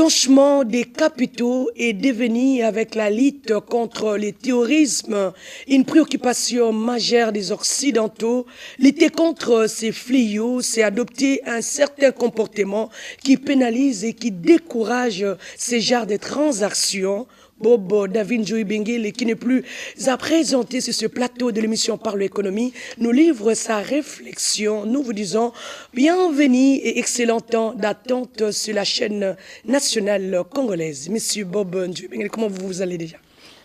blanchiment des capitaux est devenu, avec la lutte contre le terrorisme, une préoccupation majeure des Occidentaux. Lutter contre ces fléaux, c'est adopter un certain comportement qui pénalise et qui décourage ces genres de transactions. Bob David Njoui Benguele, qui n'est plus à présenter sur ce plateau de l'émission Parle Économie, nous livre sa réflexion. Nous vous disons bienvenue et excellent temps d'attente sur la chaîne nationale congolaise. Monsieur Bob Njoui Benguele, comment vous allez déjà?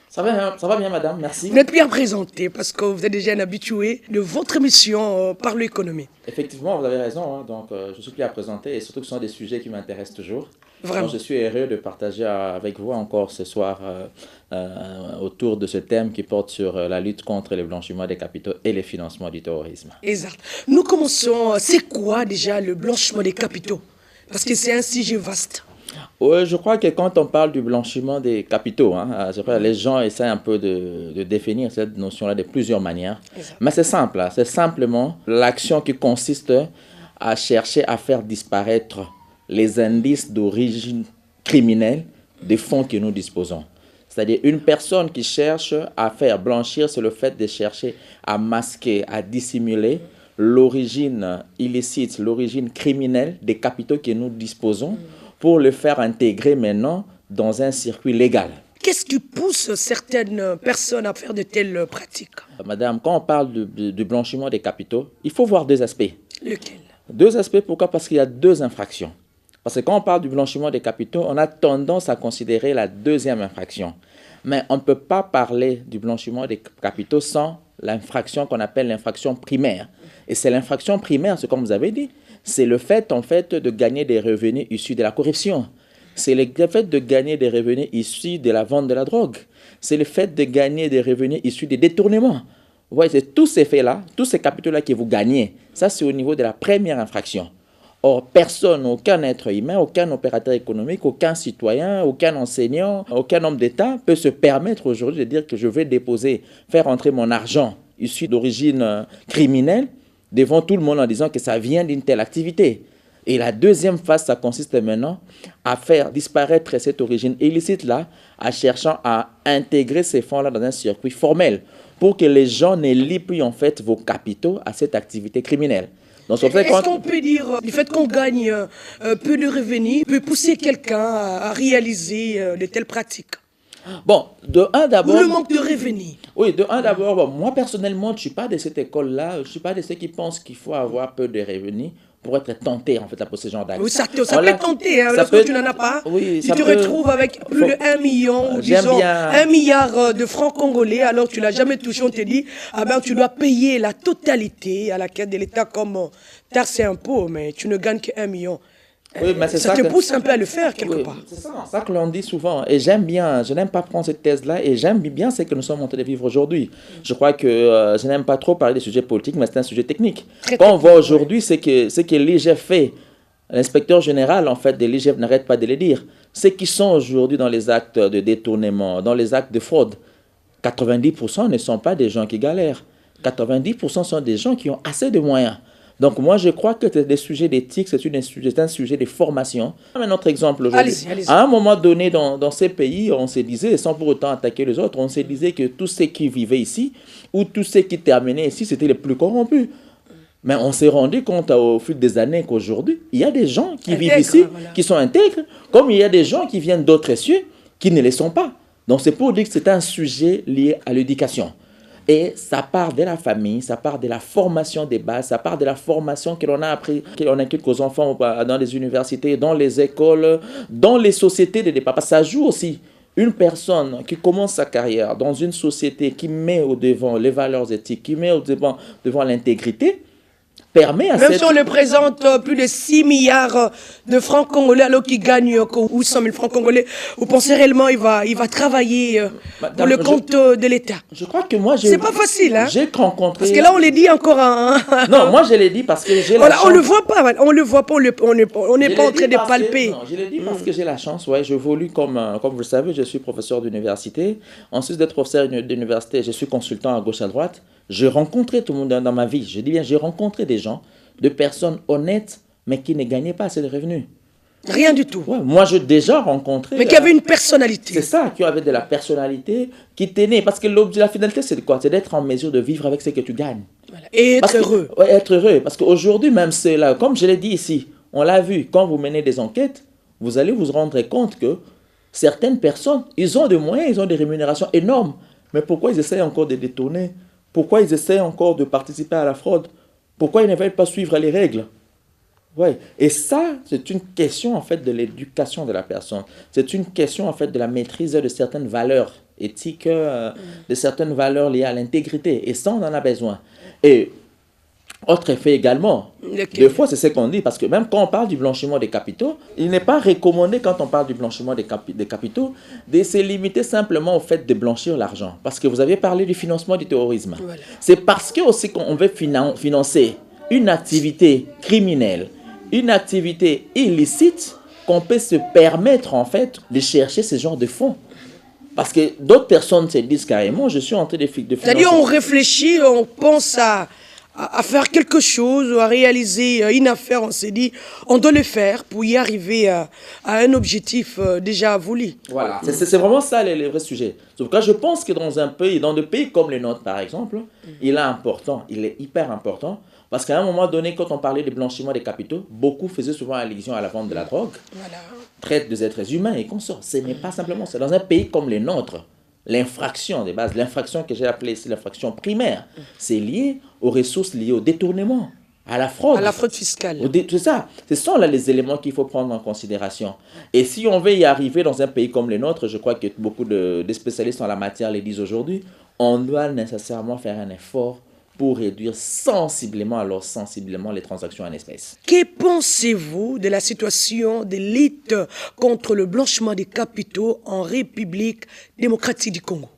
Ça va bien, madame, merci. Vous êtes bien présenté parce que vous êtes déjà un habitué de votre émission Parle Économie. Effectivement, vous avez raison. Donc, je suis bien présenté et surtout que ce sont des sujets qui m'intéressent toujours. Vraiment. Donc, je suis heureux de partager avec vous encore ce soir autour de ce thème qui porte sur la lutte contre le blanchiment des capitaux et le financement du terrorisme. Exact. Nous commençons. C'est quoi déjà le blanchiment des capitaux? Parce que c'est un sujet vaste. Oui, je crois que quand on parle du blanchiment des capitaux, les gens essaient un peu de définir cette notion-là de plusieurs manières. Exact. Mais c'est simple, c'est simplement l'action qui consiste à chercher à faire disparaître les indices d'origine criminelle des fonds que nous disposons. C'est-à-dire une personne qui cherche à faire blanchir, c'est le fait de chercher à masquer, à dissimuler l'origine illicite, l'origine criminelle des capitaux que nous disposons pour le faire intégrer maintenant dans un circuit légal. Qu'est-ce qui pousse certaines personnes à faire de telles pratiques? Madame, quand on parle du blanchiment des capitaux, il faut voir deux aspects. Lequel? Deux aspects, pourquoi? Parce qu'il y a deux infractions. Parce que quand on parle du blanchiment des capitaux, on a tendance à considérer la deuxième infraction. Mais on ne peut pas parler du blanchiment des capitaux sans l'infraction qu'on appelle l'infraction primaire. Et c'est l'infraction primaire, c'est comme vous avez dit, c'est le fait, en fait, de gagner des revenus issus de la corruption. C'est le fait de gagner des revenus issus de la vente de la drogue. C'est le fait de gagner des revenus issus des détournements. Vous voyez, c'est tous ces faits-là, tous ces capitaux-là que vous gagnez. Ça, c'est au niveau de la première infraction. Or, personne, aucun être humain, aucun opérateur économique, aucun citoyen, aucun enseignant, aucun homme d'État peut se permettre aujourd'hui de dire que je vais déposer, faire entrer mon argent issu d'origine criminelle devant tout le monde en disant que ça vient d'une telle activité. Et la deuxième phase, ça consiste maintenant à faire disparaître cette origine illicite-là, en cherchant à intégrer ces fonds-là dans un circuit formel pour que les gens ne lient plus en fait vos capitaux à cette activité criminelle. Est-ce qu'on peut dire le fait qu'on gagne peu de revenus peut pousser quelqu'un à réaliser de telles pratiques? Bon, de un d'abord... Ou le manque de revenus. Oui, de un d'abord, bon, moi personnellement, je ne suis pas de cette école-là, je ne suis pas de ceux qui pensent qu'il faut avoir peu de revenus pour être tenté en fait à poser ce genre d'actes. Oui, ça peut tenter, lorsque tu n'en as pas, oui, tu te retrouves avec plus de 1 million, ou disons 1 milliard de francs congolais, alors que tu ne l'as jamais touché, on te dit, ah ben tu dois payer la totalité à la caisse de l'État comme taxe et impôt, mais tu ne gagnes que 1 million. Oui, mais ça te pousse un peu à le faire quelque part. C'est ça que l'on dit souvent. Et j'aime bien, je n'aime pas prendre cette thèse-là et j'aime bien ce que nous sommes en train de vivre aujourd'hui. Je crois que je n'aime pas trop parler des sujets politiques, mais c'est un sujet technique. Quand on voit aujourd'hui ce que l'IGF fait, l'inspecteur général en fait de l'IGF n'arrête pas de le dire. Ceux qui sont aujourd'hui dans les actes de détournement, dans les actes de fraude, 90% ne sont pas des gens qui galèrent. 90% sont des gens qui ont assez de moyens. Donc moi, je crois que c'est des sujets d'éthique, c'est un sujet de formation. Un autre exemple aujourd'hui. À un moment donné, dans ces pays, on se disait, sans pour autant attaquer les autres, on se disait que tous ceux qui vivaient ici, ou tous ceux qui terminaient ici, c'était les plus corrompus. Mais on s'est rendu compte au fil des années qu'aujourd'hui, il y a des gens qui vivent ici, qui sont intègres, comme il y a des gens qui viennent d'autres cieux, qui ne le sont pas. Donc c'est pour dire que c'est un sujet lié à l'éducation. Et ça part de la famille, ça part de la formation des bases, ça part de la formation que l'on a appris, que l'on inculque aux enfants dans les universités, dans les écoles, dans les sociétés de départ. Ça joue aussi. Une personne qui commence sa carrière dans une société qui met au devant les valeurs éthiques, qui met au devant l'intégrité, permet à même si on le présente plus de 6 milliards de francs congolais alors qu'il gagne 800 000 francs congolais, vous pensez réellement il va travailler pour le compte de l'État? Je crois que moi, c'est pas facile, hein? J'ai rencontré... Parce que là, on les dit encore... Non, moi, je l'ai dit parce que j'ai la chance... On le voit pas, on n'est pas en train de palper. Non, je l'ai dit parce que j'ai la chance, ouais, j'évolue comme vous le savez, je suis professeur d'université. Ensuite d'être professeur d'université, je suis consultant à gauche à droite. J'ai rencontré tout le monde dans ma vie. Je dis bien, j'ai rencontré des gens, de personnes honnêtes, mais qui ne gagnaient pas assez de revenus. Rien du tout. Ouais, moi, j'ai déjà rencontré... Mais qui avait une personnalité. C'est ça, qui avait de la personnalité, qui tenait. Parce que la finalité, c'est quoi? C'est d'être en mesure de vivre avec ce que tu gagnes. Voilà. Et être heureux. Ouais, être heureux. Parce qu'aujourd'hui, même c'est là, comme je l'ai dit ici, on l'a vu, quand vous menez des enquêtes, vous allez vous rendre compte que certaines personnes, ils ont des moyens, ils ont des rémunérations énormes. Mais pourquoi ils essaient encore de détourner? Pourquoi ils essaient encore de participer à la fraude? Pourquoi ils ne veulent pas suivre les règles? Ouais. Et ça, c'est une question en fait de l'éducation de la personne. C'est une question en fait de la maîtrise de certaines valeurs éthiques, de certaines valeurs liées à l'intégrité. Et ça, on en a besoin. Et autre effet également, des fois c'est ce qu'on dit, parce que même quand on parle du blanchiment des capitaux, il n'est pas recommandé quand on parle du blanchiment des capitaux de se limiter simplement au fait de blanchir l'argent. Parce que vous aviez parlé du financement du terrorisme. Voilà. C'est parce que aussi qu'on veut financer une activité criminelle, une activité illicite, qu'on peut se permettre en fait de chercher ce genre de fonds. Parce que d'autres personnes se disent carrément, je suis en train de financer. C'est-à-dire on réfléchit, on pense à faire quelque chose, à réaliser une affaire, on s'est dit, on doit le faire pour y arriver à un objectif déjà voulu. Voilà, c'est vraiment ça le vrai sujet. Sauf que je pense que dans des pays comme le nôtre, par exemple, il est hyper important. Parce qu'à un moment donné, quand on parlait de blanchiment des capitaux, beaucoup faisaient souvent allusion à la vente de la drogue, traite des êtres humains et consorts. Ce n'est pas simplement ça. Dans un pays comme le nôtre, l'infraction de base, l'infraction que j'ai appelée l'infraction primaire, c'est lié aux ressources liées au détournement, à la fraude. À la fraude fiscale. C'est ça. Ce sont là les éléments qu'il faut prendre en considération. Et si on veut y arriver dans un pays comme le nôtre, je crois que beaucoup de spécialistes en la matière le disent aujourd'hui, on doit nécessairement faire un effort pour réduire sensiblement les transactions en espèces. Que pensez-vous de la situation de lutte contre le blanchiment des capitaux en République démocratique du Congo?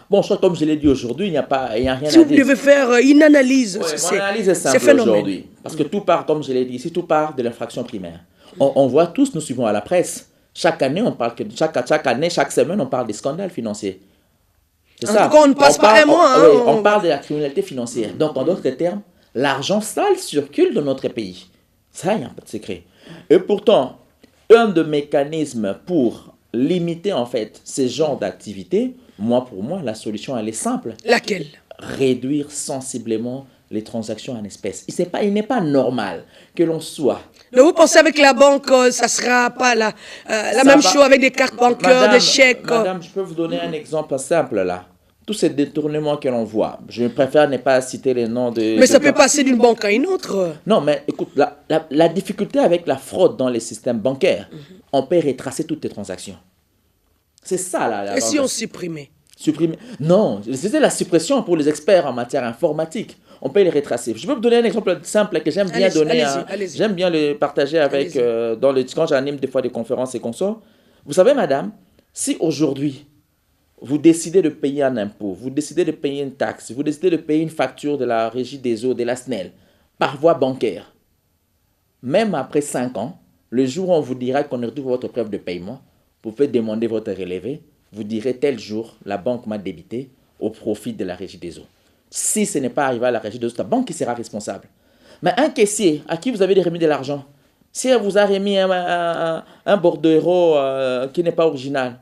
Bon, comme je l'ai dit aujourd'hui, il n'y a rien à dire. Si vous devez faire une analyse, mon analyse est simple aujourd'hui. Parce que tout part, comme je l'ai dit ici, tout part de l'infraction primaire. On voit tous, nous suivons à la presse, chaque année, chaque semaine, on parle des scandales financiers. C'est ça. En tout cas, on ne passe pas un mois. On parle de la criminalité financière. Donc, en d'autres termes, l'argent sale circule dans notre pays. Ça, il n'y a pas de secret. Et pourtant, un des mécanismes pour limiter, en fait, ces genres d'activités, pour moi, la solution, elle est simple. Laquelle? Réduire sensiblement les transactions en espèces. Il n'est pas normal que l'on soit... Mais vous pensez avec la banque, ça ne sera pas la même chose avec des cartes bancaires, des chèques? Madame, je peux vous donner un exemple simple là. Tous ces détournements que l'on voit, je préfère ne pas citer les noms de... Mais ça peut passer d'une banque à une autre. Non, mais écoute, la difficulté avec la fraude dans les systèmes bancaires, on peut retracer toutes les transactions. C'est ça là. Et si on supprimait? Non, c'était la suppression pour les experts en matière informatique. On peut les retracer. Je peux vous donner un exemple simple que j'aime bien donner. J'aime bien le partager avec quand j'anime des fois des conférences et consorts. Vous savez, madame, si aujourd'hui, vous décidez de payer un impôt, vous décidez de payer une taxe, vous décidez de payer une facture de la Régie des eaux, de la SNEL, par voie bancaire, même après 5 ans, le jour où on vous dira qu'on retrouve votre preuve de paiement, vous pouvez demander votre relevé, vous direz tel jour, la banque m'a débité au profit de la Régie des eaux. Si ce n'est pas arrivé à la Régie des eaux, c'est la banque qui sera responsable. Mais un caissier à qui vous avez remis de l'argent, si elle vous a remis un bordereau qui n'est pas original,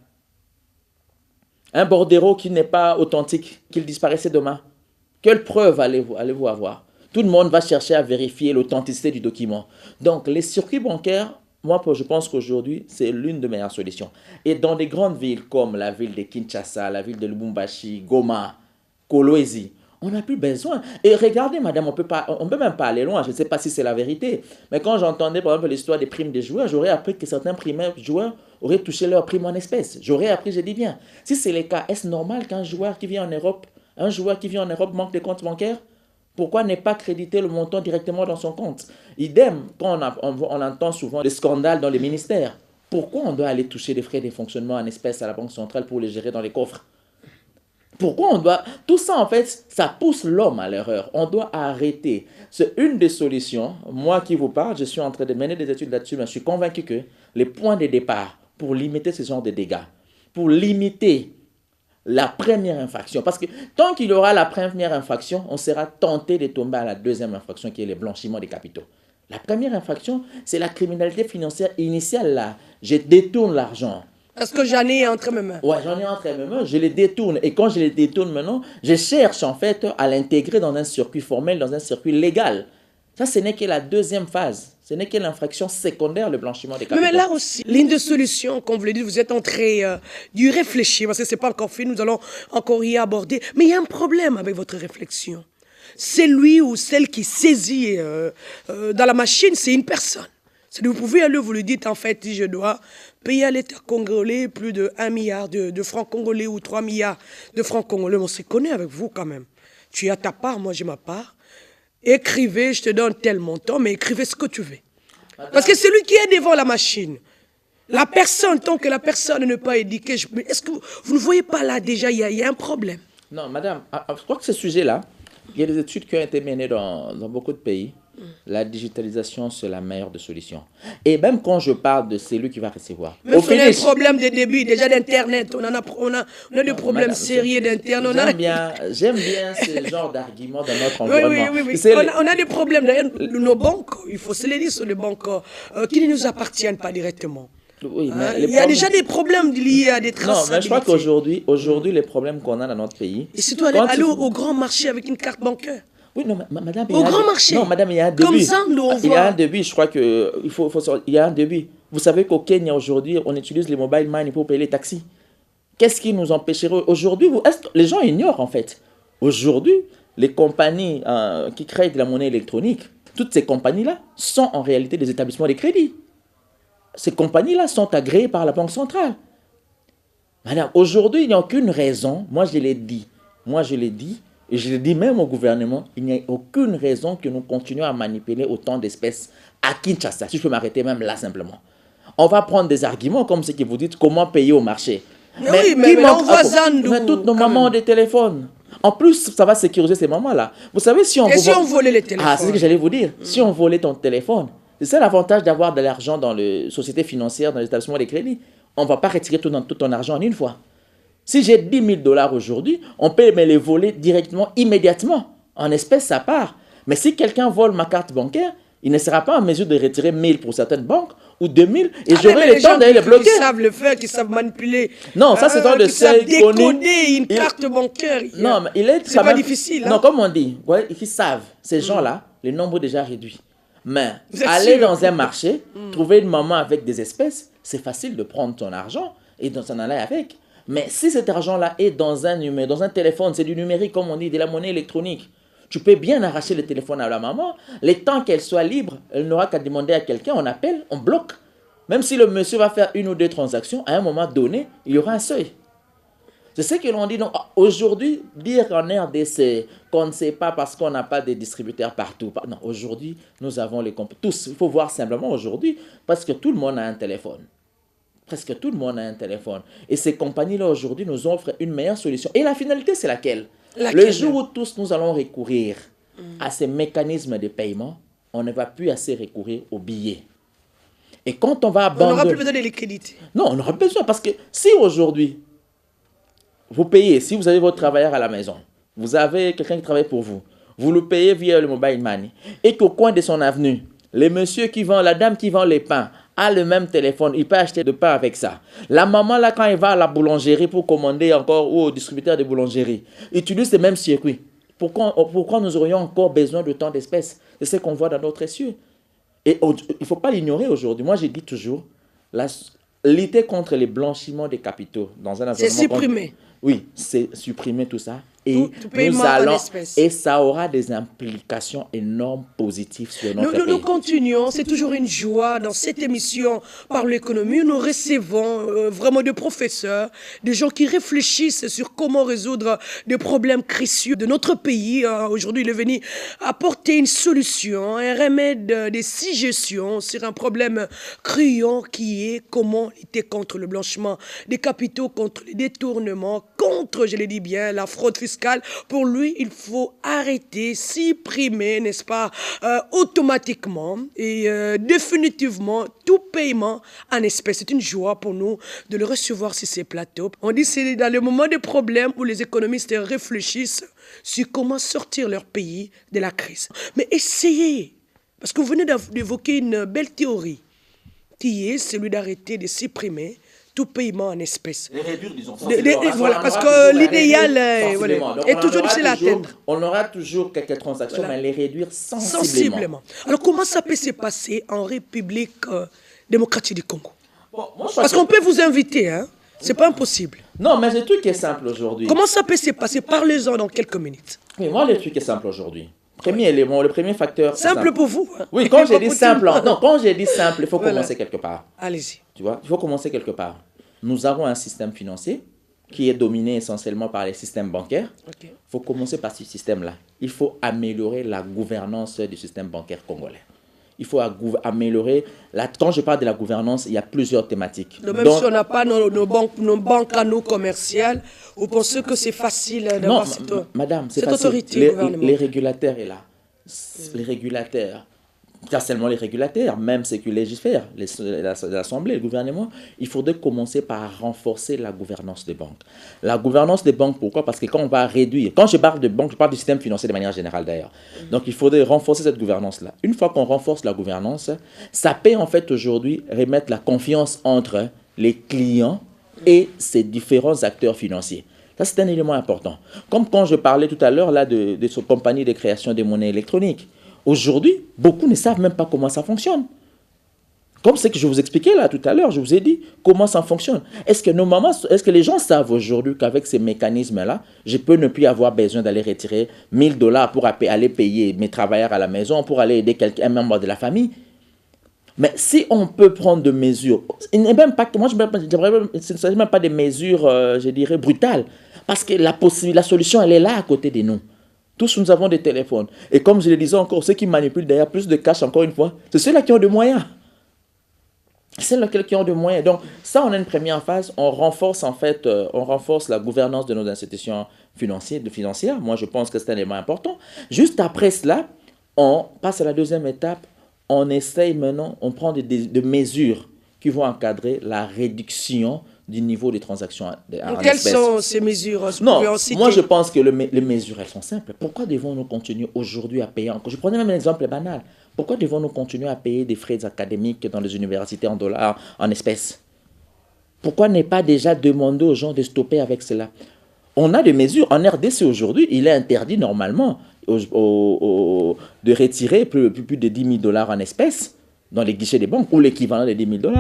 un bordereau qui n'est pas authentique, qu'il disparaissait demain, quelle preuve allez-vous avoir? Tout le monde va chercher à vérifier l'authenticité du document. Donc, les circuits bancaires, je pense qu'aujourd'hui, c'est l'une des meilleures solutions. Et dans des grandes villes comme la ville de Kinshasa, la ville de Lubumbashi, Goma, Kolwezi, on n'a plus besoin. Et regardez, madame, on peut même pas aller loin. Je ne sais pas si c'est la vérité. Mais quand j'entendais, par exemple, l'histoire des primes des joueurs, j'aurais appris que certains joueurs auraient touché leur prime en espèces. J'aurais appris, je dis bien. Si c'est le cas, est-ce normal qu'un joueur qui vient en Europe manque de compte bancaire? Pourquoi ne pas créditer le montant directement dans son compte? Idem, quand on entend souvent des scandales dans les ministères. Pourquoi on doit aller toucher les frais de fonctionnement en espèces à la Banque centrale pour les gérer dans les coffres? Pourquoi on doit... Tout ça, en fait, ça pousse l'homme à l'erreur. On doit arrêter. C'est une des solutions. Moi qui vous parle, je suis en train de mener des études là-dessus, mais je suis convaincu que les points de départ pour limiter ce genre de dégâts, pour limiter la première infraction, parce que tant qu'il y aura la première infraction, on sera tenté de tomber à la deuxième infraction qui est le blanchiment des capitaux. La première infraction, c'est la criminalité financière initiale là. Je détourne l'argent. Parce que j'en ai entre mes mains. Ouais, j'en ai entre mes mains, je les détourne. Et quand je les détourne maintenant, je cherche en fait à l'intégrer dans un circuit formel, dans un circuit légal. Ça, ce n'est que la deuxième phase. Ce n'est que l'infraction secondaire, le blanchiment des capitaux. Mais là aussi, ligne de solution, comme vous le dites, vous êtes en train d'y réfléchir, parce que ce n'est pas encore fait, nous allons encore y aborder. Mais il y a un problème avec votre réflexion. C'est lui ou celle qui saisit dans la machine, c'est une personne. Vous pouvez aller, vous lui dites, en fait, je dois payer à l'État congolais plus de 1 milliard de francs congolais ou 3 milliards de francs congolais. On se connaît avec vous quand même. Tu as ta part, moi j'ai ma part. Écrivez, je te donne tel montant, mais écrivez ce que tu veux. Parce que c'est lui qui est devant la machine. La personne, tant que la personne n'est pas éduquée, est-ce que vous ne voyez pas là déjà, il y a un problème? Non, madame, je crois que ce sujet-là, il y a des études qui ont été menées dans beaucoup de pays. La digitalisation, c'est la meilleure des solutions. Et même quand je parle de celui qui va recevoir. Mais on a un problème de débit, déjà d'Internet. On a des problèmes sérieux d'Internet. J'aime bien ce genre d'argument dans notre environnement. Oui. On a des problèmes. D'ailleurs, nos banques, il faut se les dire sur les banques qui ne nous appartiennent pas directement. Oui, mais il y a déjà des problèmes liés à des traçabilités. Non, mais je crois qu'aujourd'hui, les problèmes qu'on a dans notre pays... Et surtout aller au grand marché avec une carte bancaire. Oui, non, madame... Au grand marché. Non, madame, il y a un début. Comme ça, nous, on voit... Il y a un début, je crois que... Il y a un début. Vous savez qu'au Kenya, aujourd'hui, on utilise les mobile money pour payer les taxis. Qu'est-ce qui nous empêcherait aujourd'hui? Les gens ignorent, en fait. Aujourd'hui, les compagnies qui créent de la monnaie électronique, toutes ces compagnies-là sont en réalité des établissements de crédit. Ces compagnies-là sont agréées par la Banque centrale. Madame, aujourd'hui, il n'y a aucune raison, moi je l'ai dit, et je le dis même au gouvernement, il n'y a aucune raison que nous continuions à manipuler autant d'espèces à Kinshasa, si je peux m'arrêter même là simplement. On va prendre des arguments comme ce que vous dites, comment payer au marché. Mais on voit Zandou. Mais toutes nos mamans ont des téléphones. En plus, ça va sécuriser ces mamans-là. Vous savez, si on volait les téléphones? Ah, c'est ce que j'allais vous dire. Si on volait ton téléphone, c'est ça l'avantage d'avoir de l'argent dans les sociétés financières, dans les établissements de crédit. On ne va pas retirer tout ton argent en une fois. Si j'ai 10 000 $ aujourd'hui, on peut me les voler directement, immédiatement. En espèces, ça part. Mais si quelqu'un vole ma carte bancaire, il ne sera pas en mesure de retirer 1 000 pour certaines banques ou 2 000 et j'aurai le temps d'aller les bloquer. Ils savent le faire, qui savent manipuler. Non, ça c'est dans le savent décoder une carte bancaire. Non, mais il est c'est pas difficile. Non, comme on dit, ils savent. Ces gens-là, le nombre est déjà réduit. Mais aller dans un marché, trouver une maman avec des espèces, c'est facile de prendre ton argent et de s'en aller avec. Mais si cet argent-là est dans un téléphone, c'est du numérique comme on dit, de la monnaie électronique, tu peux bien arracher le téléphone à la maman. Le temps qu'elle soit libre, elle n'aura qu'à demander à quelqu'un, on appelle, on bloque. Même si le monsieur va faire 1 ou 2 transactions, à un moment donné, il y aura un seuil. C'est ce que l'on dit. Aujourd'hui, dire en RDC qu'on ne sait pas parce qu'on n'a pas de distributeurs partout. Non, aujourd'hui, nous avons les comptes. Tous, il faut voir simplement aujourd'hui, parce que tout le monde a un téléphone. Presque tout le monde a un téléphone. Et ces compagnies-là, aujourd'hui, nous offrent une meilleure solution. Et la finalité, c'est laquelle? Le jour où tous nous allons recourir à ces mécanismes de paiement, on ne va plus assez recourir aux billets. Et quand on va abandonner... On n'aura plus besoin de liquidité. Non, on aura besoin, parce que si aujourd'hui, vous payez, si vous avez votre travailleur à la maison, vous avez quelqu'un qui travaille pour vous, vous le payez via le mobile money, et qu'au coin de son avenue, les messieurs qui vendent, la dame qui vend les pains, a le même téléphone, il peut acheter de pain avec ça. La maman, là, quand elle va à la boulangerie pour commander encore, ou au distributeur de boulangerie, utilise le même circuit. Pourquoi nous aurions encore besoin de tant d'espèces? C'est ce qu'on voit dans notre essieu. Et il ne faut pas l'ignorer aujourd'hui. Moi, je dis toujours, lutter contre les blanchiments des capitaux dans un environnement... C'est supprimer. Oui, c'est supprimer tout ça. Et tout paiement en espèces. Et ça aura des implications énormes positives sur notre pays. Nous continuons, c'est toujours une joie dans cette émission par l'économie. Nous recevons vraiment des professeurs, des gens qui réfléchissent sur comment résoudre des problèmes cruciaux de notre pays. Aujourd'hui, il est venu apporter une solution, un remède de suggestions sur un problème criant qui est comment lutter contre le blanchiment des capitaux, contre les détournements, contre, je le dis bien, la fraude fiscale. Pour lui, il faut arrêter, supprimer, n'est-ce pas, automatiquement et définitivement tout paiement en espèces. C'est une joie pour nous de le recevoir sur ces plateaux. On dit que c'est dans le moment des problèmes où les économistes réfléchissent sur comment sortir leur pays de la crise. Mais essayez Parce que vous venez d'évoquer une belle théorie, qui est celui d'arrêter de supprimer tout paiement en espèces. Les réduire, disons. Voilà, parce que l'idéal est toujours difficile à atteindre. On aura toujours quelques transactions, mais les réduire sensiblement. Alors, comment ça peut se passer en République démocratique du Congo? Parce qu'on peut vous inviter, hein? C'est pas impossible. Non, mais le truc est simple aujourd'hui. Comment ça peut se passer? Parlez-en dans quelques minutes. Oui, moi, le truc est simple aujourd'hui. Premier élément, le premier facteur. Simple pour vous. Hein? Oui, quand j'ai dit simple, quand j'ai dit simple, il faut commencer quelque part. Allez-y. Tu vois, il faut commencer quelque part. Nous avons un système financier qui est dominé essentiellement par les systèmes bancaires. Il faut commencer par ce système-là. Il faut améliorer la gouvernance du système bancaire congolais. Il faut améliorer... Quand je parle de la gouvernance, il y a plusieurs thématiques. Même si on n'a pas nos banques à nous commerciales, vous pensez que c'est facile d'avoir madame, c'est cette facile. autorité gouvernementale. Les régulateurs sont là. Les régulateurs, pas seulement les régulateurs, même ceux qui légifèrent, l'Assemblée, le gouvernement, il faudrait commencer par renforcer la gouvernance des banques. La gouvernance des banques, pourquoi? Parce que quand on va réduire, quand je parle de banque, je parle du système financier de manière générale d'ailleurs. Donc il faudrait renforcer cette gouvernance-là. Une fois qu'on renforce la gouvernance, ça peut en fait aujourd'hui remettre la confiance entre les clients et ces différents acteurs financiers. Ça, c'est un élément important. Comme quand je parlais tout à l'heure là de cette compagnie de création des monnaies électroniques. Aujourd'hui, beaucoup ne savent même pas comment ça fonctionne. Comme ce que je vous expliquais là tout à l'heure, je vous ai dit comment ça fonctionne. Est-ce que les gens savent aujourd'hui qu'avec ces mécanismes-là, je peux ne plus avoir besoin d'aller retirer $1000 pour aller payer mes travailleurs à la maison, pour aller aider un membre de la famille? Mais si on peut prendre des mesures, ce ne s'agit même pas des mesures, je dirais, brutales, parce que la solution, elle est là à côté de nous. Tous, nous avons des téléphones. Et comme je le disais encore, ceux qui manipulent d'ailleurs plus de cash, encore une fois, c'est ceux-là qui ont des moyens. C'est ceux-là qui ont des moyens. Donc, ça, on a une première phase. On renforce, en fait, la gouvernance de nos institutions financières. Moi, je pense que c'est un élément important. Juste après cela, on passe à la deuxième étape. On essaye maintenant, on prend des mesures qui vont encadrer la réduction du niveau des transactions en espèces. Quelles sont ces mesures? Non, moi je pense que les mesures, elles sont simples. Pourquoi devons-nous continuer aujourd'hui à payer encore? Je prenais même un exemple banal. Pourquoi devons-nous continuer à payer des frais académiques dans les universités en dollars, en espèces? Pourquoi ne pas déjà demander aux gens de stopper avec cela? On a des mesures. En RDC aujourd'hui, il est interdit normalement de retirer plus de $10 000 en espèces dans les guichets des banques ou l'équivalent de $10 000.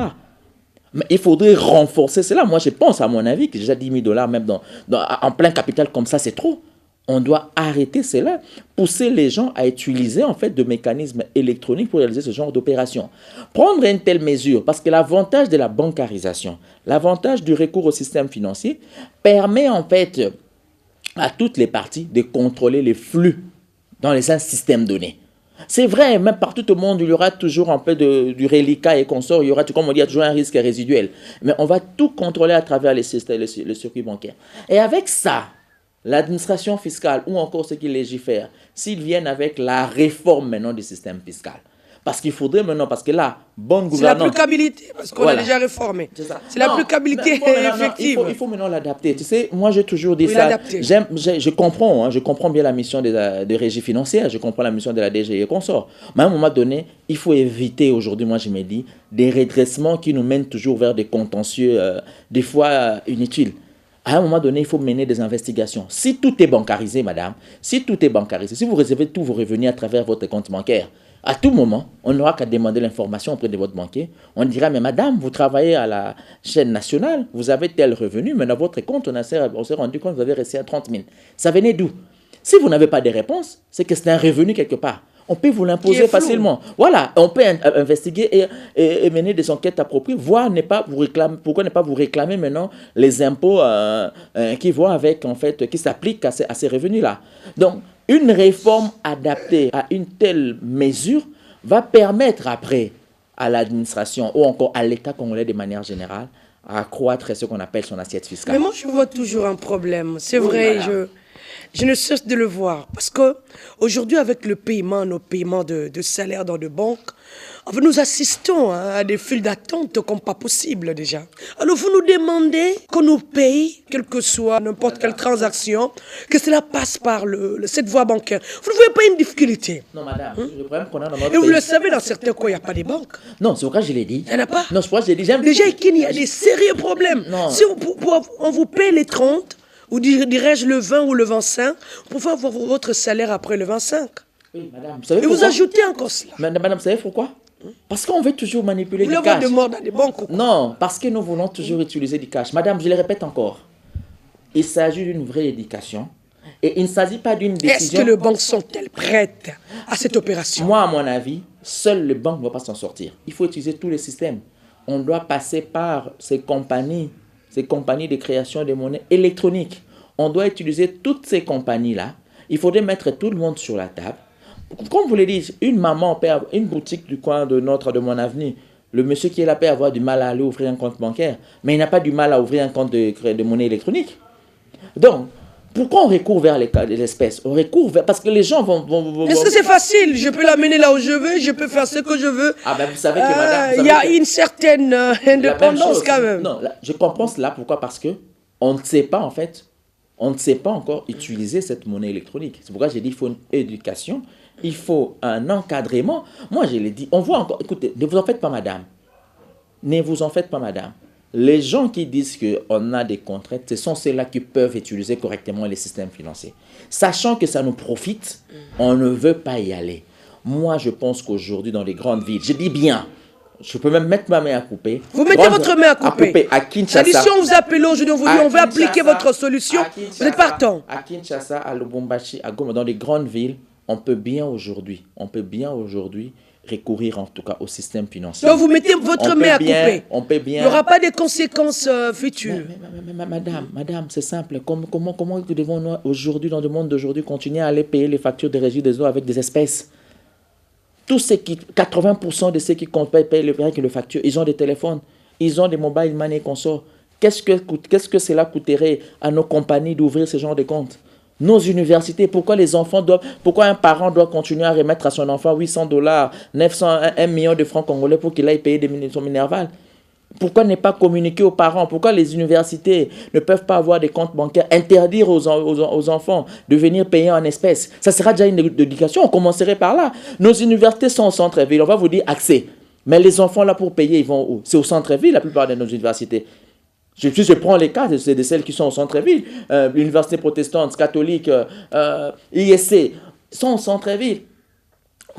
Mais il faudrait renforcer cela. Moi, je pense, à mon avis, que déjà $10 000, même en plein capital comme ça, c'est trop. On doit arrêter cela, pousser les gens à utiliser en fait de mécanismes électroniques pour réaliser ce genre d'opération. Prendre une telle mesure, parce que l'avantage de la bancarisation, l'avantage du recours au système financier, permet en fait à toutes les parties de contrôler les flux dans un système donné. C'est vrai, même partout au monde, il y aura toujours un peu du reliquat et consorts, il y aura, comme on dit, il y a toujours un risque résiduel. Mais on va tout contrôler à travers le circuit bancaire. Et avec ça, l'administration fiscale ou encore ceux qui légifèrent, s'ils viennent avec la réforme maintenant du système fiscal, parce qu'il faudrait maintenant, parce que là, bonne gouvernance... C'est l'applicabilité, parce qu'on a déjà réformé. C'est l'applicabilité effective. Il faut maintenant l'adapter. Tu sais, moi j'ai toujours dit ça. Je comprends bien la mission de régie financière, je comprends la mission de la DG et consorts. Mais à un moment donné, il faut éviter aujourd'hui, moi je me dis, des redressements qui nous mènent toujours vers des contentieux, des fois inutiles. À un moment donné, il faut mener des investigations. Si tout est bancarisé, madame, si vous recevez tous vos revenus à travers votre compte bancaire, à tout moment, on n'aura qu'à demander l'information auprès de votre banquier. On dira, mais madame, vous travaillez à la chaîne nationale, vous avez tel revenu, mais dans votre compte, on s'est rendu compte que vous avez reçu 30 000. Ça venait d'où? Si vous n'avez pas de réponse, c'est que c'est un revenu quelque part. On peut vous l'imposer facilement. Voilà, on peut investiguer et mener des enquêtes appropriées, voire pourquoi ne pas vous réclamer maintenant les impôts qui vont avec, en fait, qui s'appliquent à ces revenus-là. Donc, une réforme adaptée à une telle mesure va permettre après à l'administration ou encore à l'État congolais de manière générale à accroître ce qu'on appelle son assiette fiscale. Mais moi, je vois toujours un problème. C'est vrai, Je ne cesse de le voir. Parce que aujourd'hui, avec le paiement, nos paiements de salaire dans les banques, nous assistons à des files d'attente comme pas possible déjà. Alors vous nous demandez qu'on nous paye, quelle que soit n'importe quelle transaction, que cela passe par cette voie bancaire. Vous ne voyez pas une difficulté? Non, madame, le problème qu'on a dans notre Et vous pays... le savez, dans certains cas, il n'y a pas de banques. Non, c'est pourquoi je l'ai dit. Il n'y en a pas. Non, c'est pourquoi je l'ai dit. Déjà, il y a des sérieux problèmes. Non. Si on vous paye les 30, ou dirais-je le 20 ou le 25, vous pouvez avoir votre salaire après le 25. Oui, madame, vous savez Et pourquoi? vous ajoutez encore cela. Madame, vous savez pourquoi? Parce qu'on veut toujours manipuler Vous du voulez avoir cash. de mort dans les banques ou quoi? Non, parce que nous voulons toujours utiliser du cash. Madame, je le répète encore. Il s'agit d'une vraie éducation. Et il ne s'agit pas d'une décision... Est-ce que les banques sont-elles prêtes à cette opération? Moi, à mon avis, seules les banques ne vont pas s'en sortir. Il faut utiliser tous les systèmes. On doit passer par ces compagnies de création de monnaie électronique. On doit utiliser toutes ces compagnies-là. Il faudrait mettre tout le monde sur la table. Comme vous l'avez dit, une maman peut avoir une boutique du coin de mon avenue. Le monsieur qui est là peut avoir du mal à aller ouvrir un compte bancaire, mais il n'a pas du mal à ouvrir un compte de monnaie électronique. Donc, pourquoi on recourt vers l'espèce? On recourt vers... Parce que les gens vont... Est-ce que c'est facile? Je peux l'amener là où je veux, je peux faire ce que je veux. Ah ben vous savez que madame... Il y a une certaine indépendance quand même. Non, là, je comprends cela. Pourquoi? Parce que on ne sait pas en fait, on ne sait pas encore utiliser cette monnaie électronique. C'est pourquoi j'ai dit qu'il faut une éducation, il faut un encadrement. Moi je l'ai dit, on voit encore... Écoutez, ne vous en faites pas madame. Ne vous en faites pas madame. Les gens qui disent qu'on a des contraintes, ce sont ceux-là qui peuvent utiliser correctement les systèmes financiers. Sachant que ça nous profite, on ne veut pas y aller. Moi, je pense qu'aujourd'hui, dans les grandes villes, je dis bien, je peux même mettre ma main à couper. Vous mettez votre main à couper. À Kinshasa. C'est-à-dire, si on vous appelle aujourd'hui, on vous dit, on veut appliquer votre solution, vous êtes partant. À Kinshasa, à Lubumbashi, à Goma, dans les grandes villes, on peut bien aujourd'hui recourir en tout cas au système financier. Donc vous mettez votre main à couper. On peut bien. Il n'y aura pas de conséquences futures. Madame, c'est simple. Comment devons-nous aujourd'hui, dans le monde d'aujourd'hui, continuer à aller payer les factures de régie des eaux avec des espèces? 80% de ceux qui comptent pas payer les factures, ils ont des téléphones, ils ont des mobile money consorts. Qu'est-ce que cela coûterait à nos compagnies d'ouvrir ce genre de comptes? Nos universités, pourquoi un parent doit continuer à remettre à son enfant $800, 900, 1 million de francs congolais pour qu'il aille payer son minerval? Pourquoi ne pas communiquer aux parents? Pourquoi les universités ne peuvent pas avoir des comptes bancaires? Interdire aux enfants de venir payer en espèces. Ça sera déjà une éducation, on commencerait par là. Nos universités sont au centre-ville, on va vous dire accès. Mais les enfants là pour payer, ils vont où? C'est au centre-ville la plupart de nos universités. Je prends les cas de celles qui sont au centre-ville, l'université protestante, catholique, ISC, sont au centre-ville.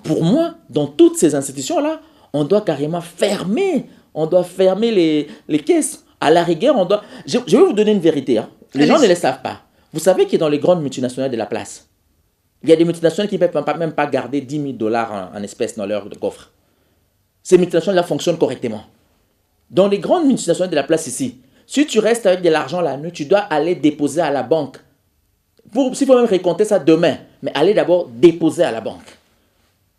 Pour moi, dans toutes ces institutions-là, on doit carrément fermer. On doit fermer les caisses. À la rigueur, on doit... Je vais vous donner une vérité. Hein. Les gens ne le savent pas. Vous savez qu'il y a dans les grandes multinationales de la place, il y a des multinationales qui ne peuvent même pas garder $10 000 en espèces dans leur coffre. Ces multinationales-là fonctionnent correctement. Dans les grandes multinationales de la place ici, si tu restes avec de l'argent la nuit, tu dois aller déposer à la banque. S'il faut même récompter ça demain, mais allez d'abord déposer à la banque.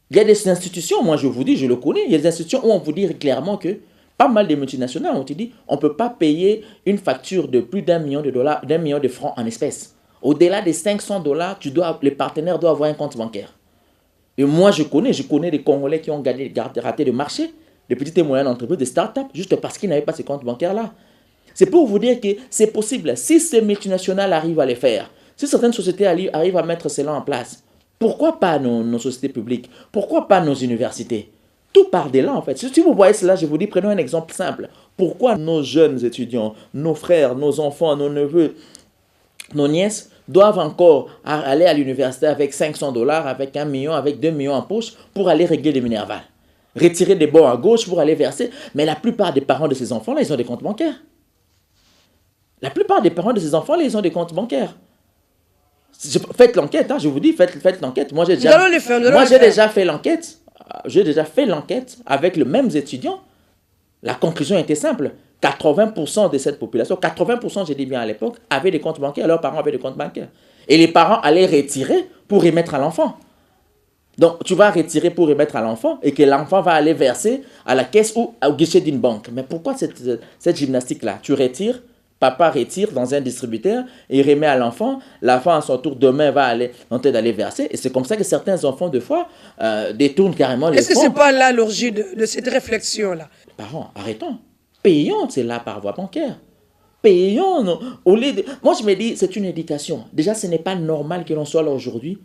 Il y a des institutions, moi je vous dis, je le connais, il y a des institutions où on vous dit clairement que pas mal de multinationales ont dit on ne peut pas payer une facture de plus d'1 million de dollars, d'1 million de francs en espèces. Au-delà des $500, les partenaires doivent avoir un compte bancaire. Et moi je connais des Congolais qui ont raté le marché, des petites et moyennes entreprises, des startups, juste parce qu'ils n'avaient pas ces comptes bancaires-là. C'est pour vous dire que c'est possible. Si ces multinationales arrivent à les faire, si certaines sociétés arrivent à mettre cela en place, pourquoi pas nos sociétés publiques? Pourquoi pas nos universités? Tout part de là en fait. Si vous voyez cela, je vous dis, prenons un exemple simple. Pourquoi nos jeunes étudiants, nos frères, nos enfants, nos neveux, nos nièces doivent encore aller à l'université avec $500, avec 1 million, avec 2 millions en poche pour aller régler les minervales? Retirer des bons à gauche pour aller verser. Mais la plupart des parents de ces enfants-là, ils ont des comptes bancaires. La plupart des parents de ces enfants-là, ils ont des comptes bancaires. Faites l'enquête, hein, je vous dis, faites l'enquête. Moi, j'ai déjà fait l'enquête. J'ai déjà fait l'enquête avec les mêmes étudiants. La conclusion était simple. 80% de cette population, 80%, j'ai dit bien à l'époque, avaient des comptes bancaires, leurs parents avaient des comptes bancaires. Et les parents allaient retirer pour remettre à l'enfant. Donc, tu vas retirer pour remettre à l'enfant et que l'enfant va aller verser à la caisse ou au guichet d'une banque. Mais pourquoi cette gymnastique-là? Tu retires Papa retire dans un distributeur, il remet à l'enfant. L'enfant, à son tour, demain, va aller tenter d'aller verser. Et c'est comme ça que certains enfants, de fois, détournent carrément les fonds. Est-ce que ce n'est pas là l'origine de cette réflexion-là? Parents, arrêtons. Payons cela par voie bancaire. Payons. Non. Au lieu de... Moi, je me dis, c'est une éducation. Déjà, ce n'est pas normal que l'on soit là aujourd'hui,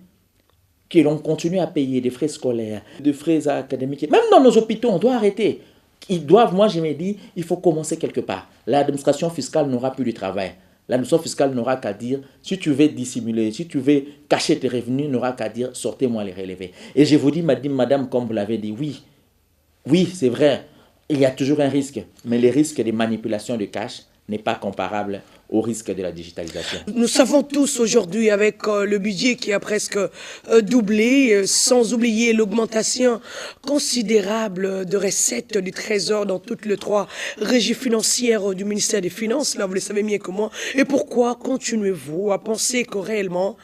que l'on continue à payer des frais scolaires, des frais académiques. Même dans nos hôpitaux, on doit arrêter. Ils doivent, moi je me dis, il faut commencer quelque part. L'administration fiscale n'aura plus de travail. L'administration fiscale n'aura qu'à dire, si tu veux dissimuler, si tu veux cacher tes revenus, n'aura qu'à dire, sortez-moi les relevés. Et je vous dis, madame, comme vous l'avez dit, oui, c'est vrai, il y a toujours un risque. Mais le risque des manipulations de cash n'est pas comparable au risque de la digitalisation. Nous savons tous aujourd'hui, avec le budget qui a presque doublé, sans oublier l'augmentation considérable de recettes du Trésor dans toutes les 3 régies financières du ministère des Finances, là vous le savez mieux que moi, et pourquoi continuez-vous à penser que réellement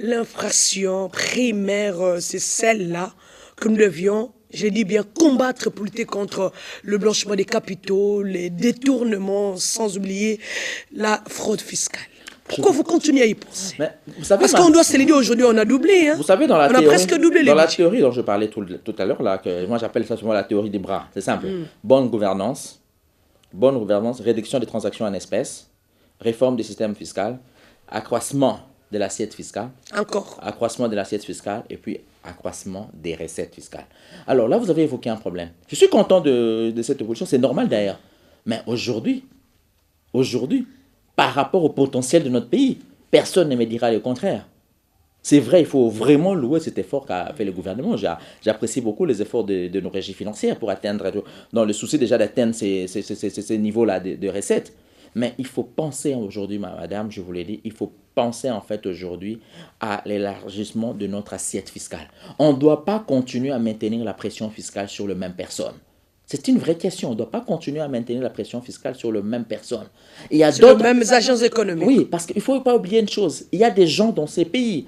l'infraction primaire, c'est celle-là que nous devions, j'ai dit bien, combattre pour lutter contre le blanchiment des capitaux, les détournements, sans oublier la fraude fiscale. Pourquoi vous continuez à y penser? Mais, vous savez, parce qu'on doit se le dire, aujourd'hui on a doublé. Hein. Vous savez, dans la on a presque doublé les la théorie dont je parlais tout à l'heure, là, que moi j'appelle ça souvent la théorie des bras. C'est simple. Bonne gouvernance, réduction des transactions en espèces, réforme du système fiscal, accroissement de l'assiette fiscale. Encore. Accroissement de l'assiette fiscale et puis accroissement des recettes fiscales. Alors là, vous avez évoqué un problème. Je suis content de cette évolution, c'est normal d'ailleurs. Mais aujourd'hui, par rapport au potentiel de notre pays, personne ne me dira le contraire. C'est vrai, il faut vraiment louer cet effort qu'a fait le gouvernement. J'apprécie beaucoup les efforts de nos régies financières pour atteindre, dans le souci déjà d'atteindre ces niveaux-là de recettes. Mais il faut penser aujourd'hui, madame, je vous l'ai dit, il faut penser en fait aujourd'hui à l'élargissement de notre assiette fiscale. On ne doit pas continuer à maintenir la pression fiscale sur les mêmes personnes. C'est une vraie question. On ne doit pas continuer à maintenir la pression fiscale sur les mêmes personnes. Il y a sur les mêmes agents économiques. Oui, parce qu'il ne faut pas oublier une chose. Il y a des gens dans ces pays,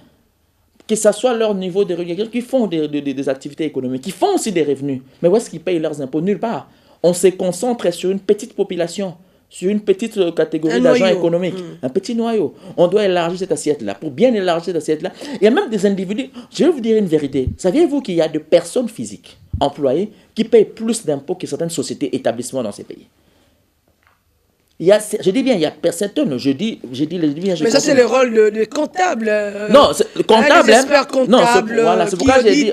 que ce soit leur niveau de revenus, qui font des activités économiques, qui font aussi des revenus. Mais où est-ce qu'ils payent leurs impôts? Nulle part. On se concentre sur une petite population, sur une petite catégorie d'agents économiques, un petit noyau. On doit élargir cette assiette-là. Pour bien élargir cette assiette-là, il y a même des individus, je vais vous dire une vérité. Saviez-vous qu'il y a des personnes physiques, employées, qui payent plus d'impôts que certaines sociétés, établissements dans ces pays? Je dis bien, il y a certaines, je dis bien. Mais ça, c'est le rôle de comptable. Non, le comptable. Les experts comptables. Non, c'est pourquoi j'ai dit.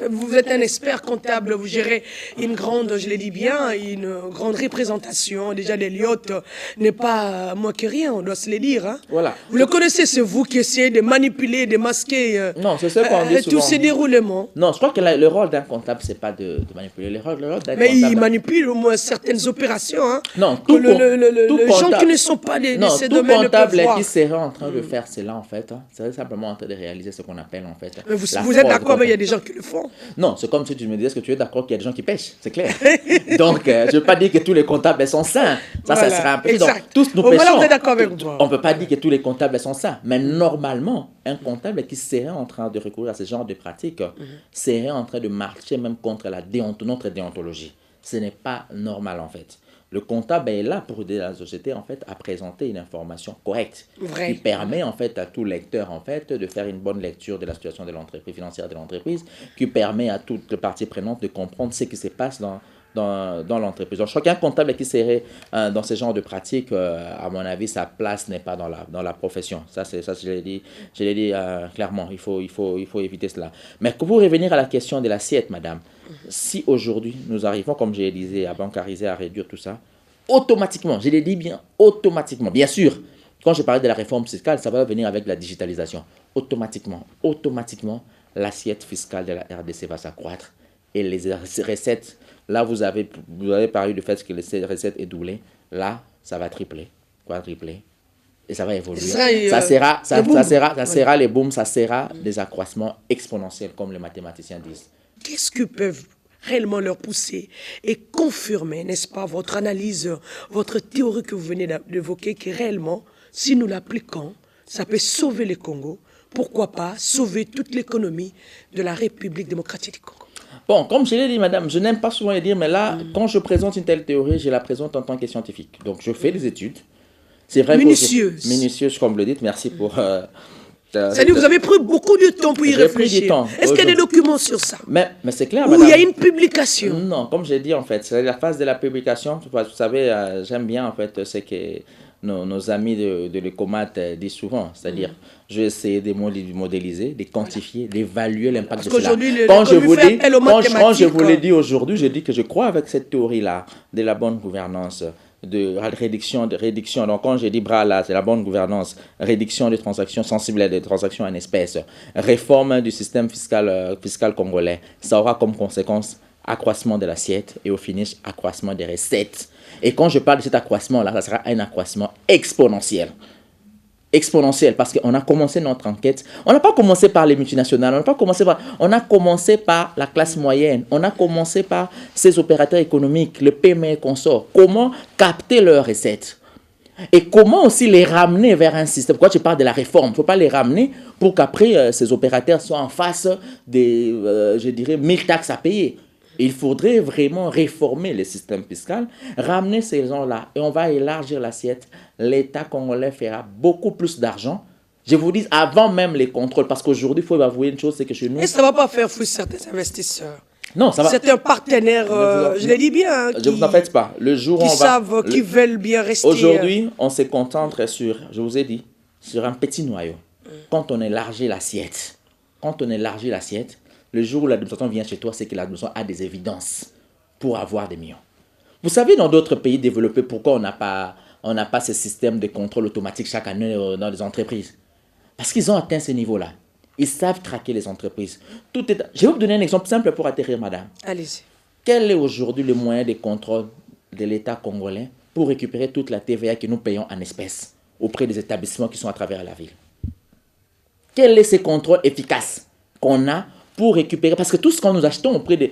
Vous êtes un expert comptable, vous gérez une grande, je l'ai dit bien, une grande représentation. Déjà, l'Eliott n'est pas moins que rien, on doit se le dire. Hein. Voilà. Vous le connaissez, c'est vous qui essayez de manipuler, de masquer non, c'est ça qu'on dit souvent. tous ces déroulements. Non, je crois que le rôle d'un comptable, c'est pas de manipuler. Le rôle d'un comptable. Mais il manipule au moins certaines opérations. Hein. Non. Les gens qui ne sont pas de ces domaines tout comptable de qui serait en train de faire cela, en fait, serait simplement en train de réaliser ce qu'on appelle, en fait, mais vous êtes d'accord, mais il y a des gens qui le font. Non, c'est comme si tu me disais, est-ce que tu es d'accord qu'il y a des gens qui pêchent? C'est clair. Donc, je ne veux pas dire que tous les comptables sont sains. Ça, voilà, ça serait un peu... Donc, tous nous pêchons. On ne peut pas dire que tous les comptables sont sains. Mais normalement, un comptable qui serait en train de recourir à ce genre de pratiques serait en train de marcher même contre notre déontologie. Ce n'est pas normal, en fait. Le comptable est là pour aider la société en fait à présenter une information correcte qui permet en fait à tout lecteur en fait de faire une bonne lecture de la situation de l'entreprise financière de l'entreprise, qui permet à toutes les parties prenantes de comprendre ce qui se passe dans l'entreprise. Donc, je crois qu'un comptable qui serait dans ce genre de pratiques, à mon avis, sa place n'est pas dans la profession. Ça je l'ai dit clairement. Il faut éviter cela. Mais pour revenir à la question de l'assiette, madame, si aujourd'hui nous arrivons, comme je le disais, à bancariser, à réduire tout ça, automatiquement, je l'ai dit bien, automatiquement, bien sûr, quand je parlais de la réforme fiscale, ça va venir avec la digitalisation. Automatiquement, l'assiette fiscale de la RDC va s'accroître et les recettes, là vous avez parlé du fait que les recettes est doublées, là ça va tripler, quadrupler et ça va évoluer. Ça sera les booms, ça sera des accroissements exponentiels comme les mathématiciens disent. Qu'est-ce que peuvent réellement leur pousser et confirmer, n'est-ce pas, votre analyse, votre théorie que vous venez d'évoquer, que réellement, si nous l'appliquons, ça peut sauver le Congo, pourquoi pas sauver toute l'économie de la République démocratique du Congo? Bon, comme je l'ai dit, madame, je n'aime pas souvent le dire, mais là, quand je présente une telle théorie, je la présente en tant que scientifique. Donc, je fais des études. C'est vrai. Minutieuse. Minutieuse, comme vous le dites. Merci pour... C'est-à-dire vous avez pris beaucoup de temps pour y réfléchir. Pris du temps. Est-ce qu'il y a des documents sur ça? Mais c'est clair, madame. Ou il y a une publication? Non, comme j'ai dit, en fait, c'est la phase de la publication. Vous savez, j'aime bien, en fait, ce que nos amis de l'ECOMAT disent souvent. C'est-à-dire, je vais essayer de modéliser, de quantifier, d'évaluer l'impact de cela. Quand je vous l'ai dit aujourd'hui, je dis que je crois avec cette théorie-là de la bonne gouvernance, de réduction. Donc, quand je dis bras là, c'est la bonne gouvernance, réduction des transactions sensibles et des transactions en espèces, réforme du système fiscal congolais. Ça aura comme conséquence accroissement de l'assiette et au finish, accroissement des recettes. Et quand je parle de cet accroissement-là, ça sera un accroissement exponentiel. Exponentiel, parce qu'on a commencé notre enquête. On n'a pas commencé par les multinationales, on a commencé par la classe moyenne, on a commencé par ces opérateurs économiques, le PME et consorts. Comment capter leurs recettes et comment aussi les ramener vers un système. Pourquoi je parle de la réforme? Il ne faut pas les ramener pour qu'après ces opérateurs soient en face des, je dirais, 1000 taxes à payer. Il faudrait vraiment réformer le système fiscal, ramener ces gens-là et on va élargir l'assiette. L'État congolais fera beaucoup plus d'argent. Je vous dis avant même les contrôles, parce qu'aujourd'hui, il faut avouer une chose, c'est que chez nous... Et ça ne va pas faire fuir certains investisseurs. Non, ça va. C'est un partenaire, je l'ai dit bien. Ne vous en faites pas. Le jour où on savent, qui veulent bien rester. Aujourd'hui, on se concentre sur, je vous ai dit, sur un petit noyau. Quand on élargit l'assiette, le jour où l'administration vient chez toi, c'est que l'administration a des évidences pour avoir des millions. Vous savez, dans d'autres pays développés, pourquoi on n'a pas ce système de contrôle automatique chaque année dans les entreprises? Parce qu'ils ont atteint ce niveau-là. Ils savent traquer les entreprises. Je vais vous donner un exemple simple pour atterrir, madame. Allez-y. Quel est aujourd'hui le moyen de contrôle de l'État congolais pour récupérer toute la TVA que nous payons en espèces auprès des établissements qui sont à travers la ville? Quel est ce contrôle efficace qu'on a pour récupérer, parce que tout ce qu'on nous achetons auprès de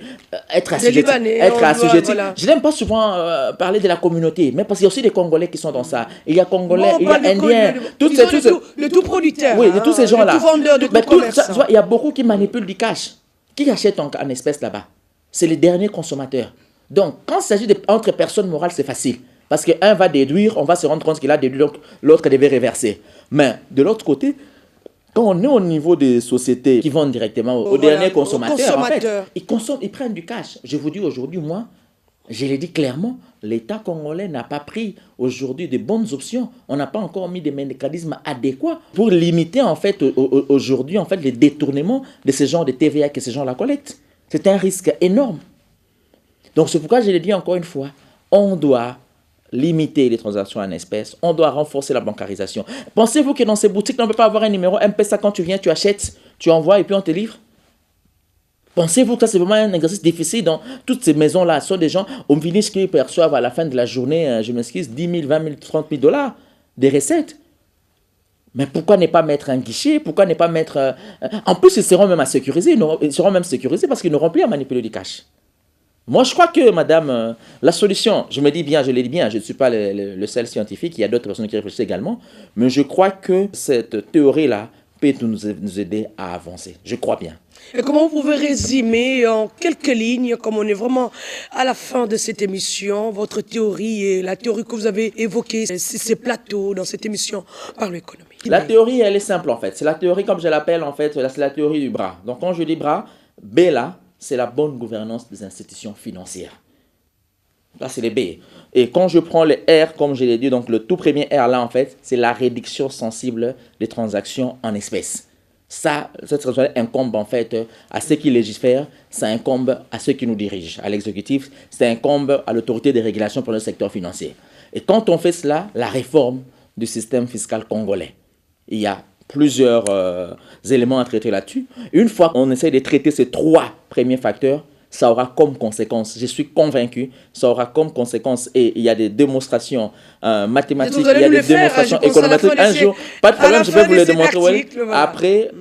être assujetti. Voilà. Je n'aime pas souvent parler de la communauté, mais parce qu'il y a aussi des Congolais qui sont dans ça. Il y a Congolais, il y a Indiens, le tout producteur. Oui, de tous ces gens-là. Le tout vendeur, de tout commerçant. Il y a beaucoup qui manipulent du cash. Qui achète en espèces là-bas? C'est les derniers consommateurs. Donc, quand il s'agit entre personnes morales, c'est facile. Parce qu'un va déduire, on va se rendre compte qu'il a déduit, donc l'autre devait reverser. Mais de l'autre côté, quand on est au niveau des sociétés qui vendent directement aux derniers consommateurs, en fait, ils prennent du cash. Je vous dis aujourd'hui, moi, je l'ai dit clairement, l'État congolais n'a pas pris aujourd'hui de bonnes options. On n'a pas encore mis des mécanismes adéquats pour limiter en fait aujourd'hui en fait les détournements de ce genre de TVA que ces gens-là collectent. C'est un risque énorme. Donc c'est pourquoi je l'ai dit encore une fois, on doit limiter les transactions en espèces, on doit renforcer la bancarisation. Pensez-vous que dans ces boutiques, on ne peut pas avoir un numéro M-Pesa quand tu viens, tu achètes, tu envoies et puis on te livre? Pensez-vous que ça c'est vraiment un exercice difficile dans toutes ces maisons-là? Ce sont des gens, au finish, qui perçoivent à la fin de la journée, je m'excuse, 10 000, 20 000, 30 000 dollars des recettes. Mais pourquoi ne pas mettre un guichet? Pourquoi ne pas mettre... En plus, ils seront même à sécuriser. Ils seront même sécurisés parce qu'ils n'auront plus à manipuler du cash. Moi, je crois que, madame, la solution, je me dis bien, je l'ai dit bien, je ne suis pas le seul scientifique, il y a d'autres personnes qui réfléchissent également, mais je crois que cette théorie-là peut nous aider à avancer. Je crois bien. Et comment vous pouvez résumer en quelques lignes, comme on est vraiment à la fin de cette émission, votre théorie et la théorie que vous avez évoquée, ces plateaux dans cette émission par l'économie? La théorie, elle est simple en fait. C'est la théorie, comme je l'appelle en fait, c'est la théorie du bras. Donc quand je dis bras, B là, c'est la bonne gouvernance des institutions financières. Là, c'est les B. Et quand je prends le R, comme je l'ai dit, donc le tout premier R là, en fait, c'est la réduction sensible des transactions en espèces. Ça, cette responsabilité incombe en fait à ceux qui légifèrent, ça incombe à ceux qui nous dirigent, à l'exécutif, ça incombe à l'autorité des régulations pour le secteur financier. Et quand on fait cela, la réforme du système fiscal congolais, il y a plusieurs éléments à traiter là-dessus. Une fois qu'on essaie de traiter ces trois premiers facteurs, ça aura comme conséquence, je suis convaincu, ça aura comme conséquence, et il y a des démonstrations mathématiques, il y a des démonstrations économiques. Un jour, pas de problème, je vais vous les démontrer.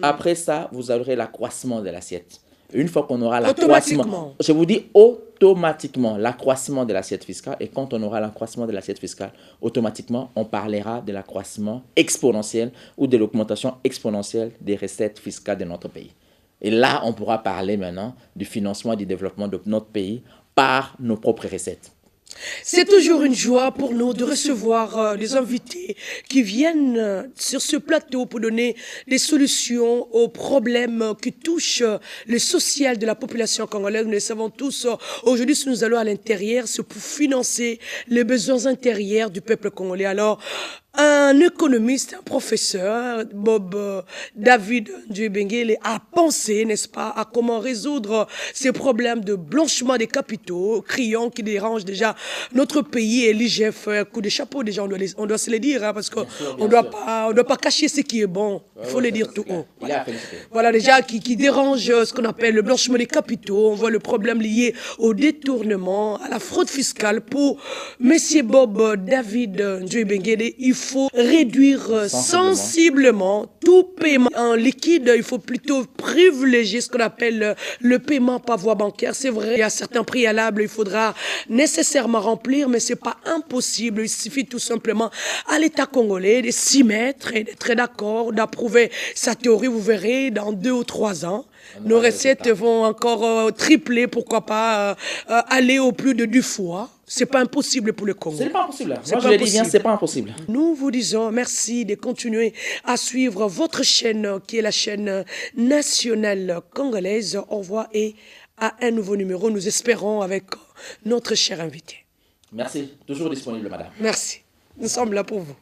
Après ça, vous aurez l'accroissement de l'assiette. Une fois qu'on aura l'accroissement, je vous dis automatiquement l'accroissement de l'assiette fiscale, et quand on aura l'accroissement de l'assiette fiscale, automatiquement, on parlera de l'accroissement exponentiel ou de l'augmentation exponentielle des recettes fiscales de notre pays. Et là, on pourra parler maintenant du financement et du développement de notre pays par nos propres recettes. C'est toujours une joie pour nous de recevoir des invités qui viennent sur ce plateau pour donner des solutions aux problèmes qui touchent le social de la population congolaise. Nous le savons tous, aujourd'hui, si nous allons à l'intérieur, c'est pour financer les besoins intérieurs du peuple congolais. Alors, un économiste, un professeur, Bob David Ndjebengele, a pensé, n'est-ce pas, à comment résoudre ces problèmes de blanchiment des capitaux, criants qui dérangent déjà notre pays. Et l'IGF, coup de chapeau, déjà, on doit se le dire, hein, parce qu'on ne doit pas cacher ce qui est bon. Il faut le dire tout haut. Voilà, déjà, qui dérange ce qu'on appelle le blanchiment des capitaux. On voit le problème lié au détournement, à la fraude fiscale. Pour Monsieur Bob David Ndjebengele, il faut réduire sensiblement tout paiement en liquide. Il faut plutôt privilégier ce qu'on appelle le paiement par voie bancaire. C'est vrai, il y a certains préalables, il faudra nécessairement remplir, mais c'est pas impossible. Il suffit tout simplement à l'État congolais de s'y mettre et d'être d'accord, d'approuver sa théorie. Vous verrez, dans 2 ou 3 ans, nos recettes vont encore tripler, pourquoi pas aller au plus de 2 fois. C'est pas impossible pour le Congo. C'est pas impossible. Moi, je le dis bien, c'est pas impossible. Nous vous disons merci de continuer à suivre votre chaîne, qui est la chaîne nationale congolaise. Au revoir et à un nouveau numéro, nous espérons, avec notre cher invité. Merci. Toujours disponible, madame. Merci. Nous sommes là pour vous.